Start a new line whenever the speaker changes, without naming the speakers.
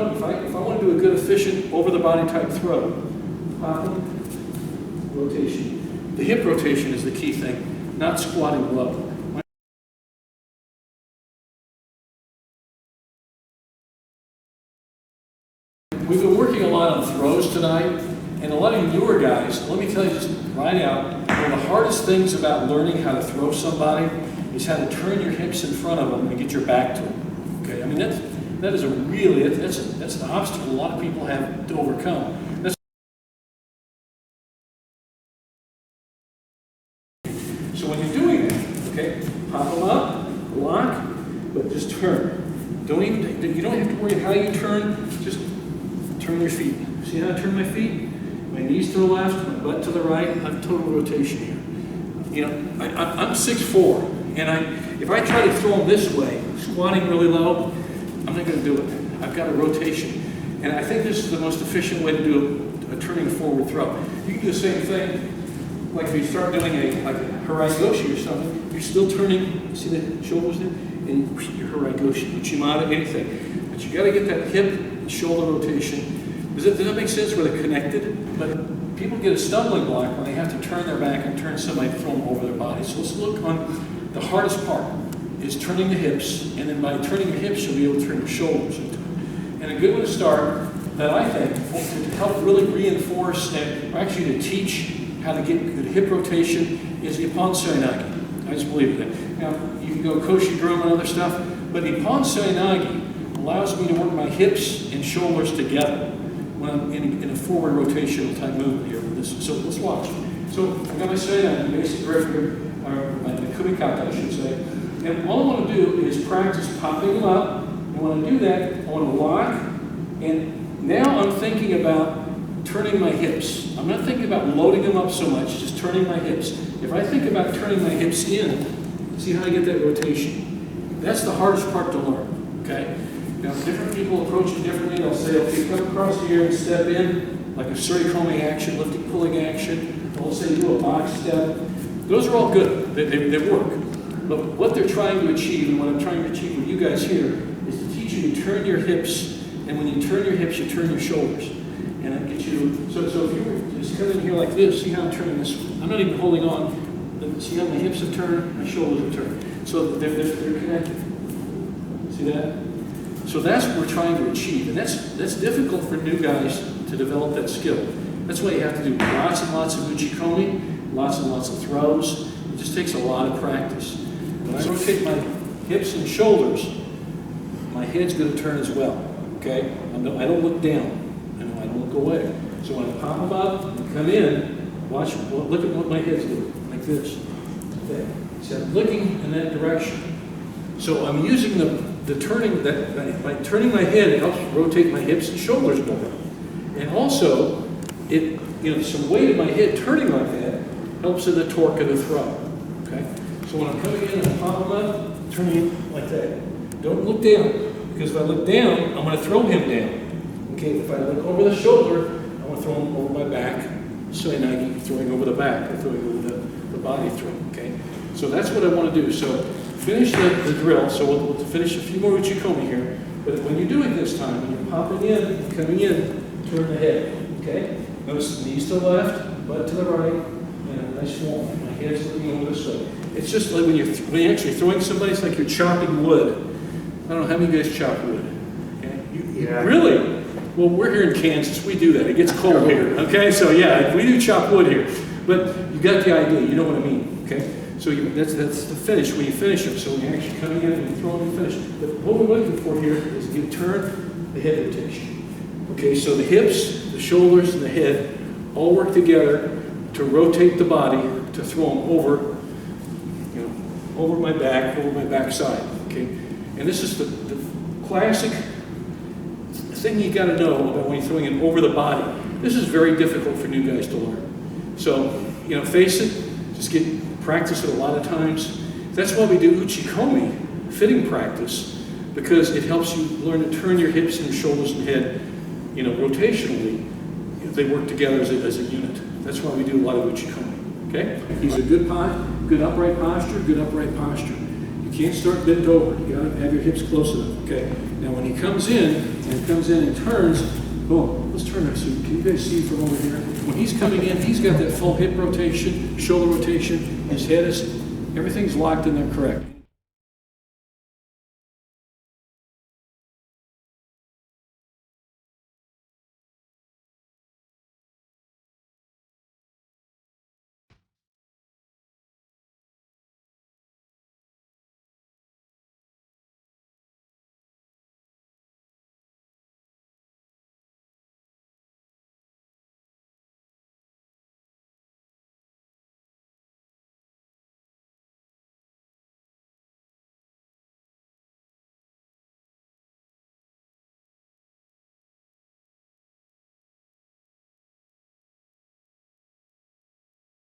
if I want to do a good, efficient, over-the-body type throw, popping, rotation. The hip rotation is the key thing, not squatting low. We've been working a lot on throws tonight, and a lot of you newer guys, let me tell you just right out, one of the hardest things about learning how to throw somebody is how to turn your hips in front of them and get your back to them. Okay, I mean that is a really, that's an obstacle a lot of people have to overcome. So when you're doing that, okay, pop them up, lock, but just turn. You don't have to worry how you turn, just turn your feet. See how I turn my feet? My knees to the left, my butt to the right. I have total rotation here. You know, I'm 6'4", and if I try to throw them this way, squatting really low, I'm not going to do it. I've got a rotation, and I think this is the most efficient way to do a turning forward throw. You can do the same thing, like if you start doing like a Haragoshi or something, you're still turning. See the shoulders there, and your Haragoshi, Uchimata, anything. But you got to get that hip and shoulder rotation. Does that make sense where they're connected? But people get a stumbling block when they have to turn their back and turn somebody, throw them over their body. So let's look on the hardest part is turning the hips, and then by turning your hips, you'll be able to turn your shoulders into it. And a good way to start that I think to help really reinforce and actually to teach how to get good hip rotation is Ippon Seoinage. I just believe in that. Now, you can go Koshi Drum and other stuff, but Ippon Seoinage allows me to work my hips and shoulders together when I'm in a forward rotational type movement here with this. So let's watch. So I've got my Seoinage, basic grip here, or my Kumikata, I should say. And all I want to do is practice popping them up. And when I do that, I want to lock. And now I'm thinking about turning my hips. I'm not thinking about loading them up so much, just turning my hips. If I think about turning my hips in, see how I get that rotation? That's the hardest part to learn, okay? Now, different people approach it differently. They'll say, okay, come across here and step in, like a Komi action, lifting, pulling action. They'll say do a box step. Those are all good. They work. But what they're trying to achieve, and what I'm trying to achieve with you guys here, is to teach you to turn your hips, and when you turn your hips, you turn your shoulders. And I get you, so if you were just come in here like this, see how I'm turning this, I'm not even holding on, see how my hips have turned, my shoulders have turned. So they're connected. See that? So that's what we're trying to achieve, and that's difficult for new guys to develop that skill. That's why you have to do lots and lots of Uchikomi, lots and lots of throws. It just takes a lot of practice. When I rotate my hips and shoulders, my head's going to turn as well, okay? I don't look down, and I don't look away. So when I pop them up and come in, look at what my head's doing, like this. Okay? See, I'm looking in that direction. So I'm using the turning, by turning my head, it helps rotate my hips and shoulders more. And also, some weight in my head turning like that helps in the torque of the throw, okay? So when I'm coming in and I pop him up, turning it like that. Don't look down, because if I look down, I'm going to throw him down. Okay, if I look over the shoulder, I want to throw him over my back. Seoinage, throwing over the back, or throwing over the body throw, okay? So that's what I want to do. So finish the drill. So we'll finish a few more Uchikomi here. But when you're doing this time, when you're popping in, coming in, turn the head, okay? Notice knees to the left, butt to the right, and a nice swan. My head's looking over this way. It's just like when you're actually throwing somebody, it's like you're chopping wood. I don't know how many of you guys chop wood. Okay?
Yeah.
Really? Well, we're here in Kansas. We do that. It gets cold here. Okay, so yeah, we do chop wood here. But you got the idea. You know what I mean. Okay. So that's the finish. When you finish them, so when you're actually coming in and you throw them and finish. But what we're looking for here is you turn the head rotation. Okay, so the hips, the shoulders, and the head all work together to rotate the body to throw them over my back, over my backside. Okay, and this is the classic thing you got to know about when you're throwing it over the body. This is very difficult for new guys to learn. So face it. Just practice it a lot of times. That's why we do Uchikomi, fitting practice, because it helps you learn to turn your hips and your shoulders and head, rotationally. They work together as a unit. That's why we do a lot of Uchikomi. Okay? He's a good upright posture, good upright posture. You You can't start bent over. You gotta have your hips close enough, okay? Now when he comes in and turns, boom, let's turn that so can you guys see from over here? When he's coming in, he's got that full hip rotation, shoulder rotation, his head is, everything's locked in there correct.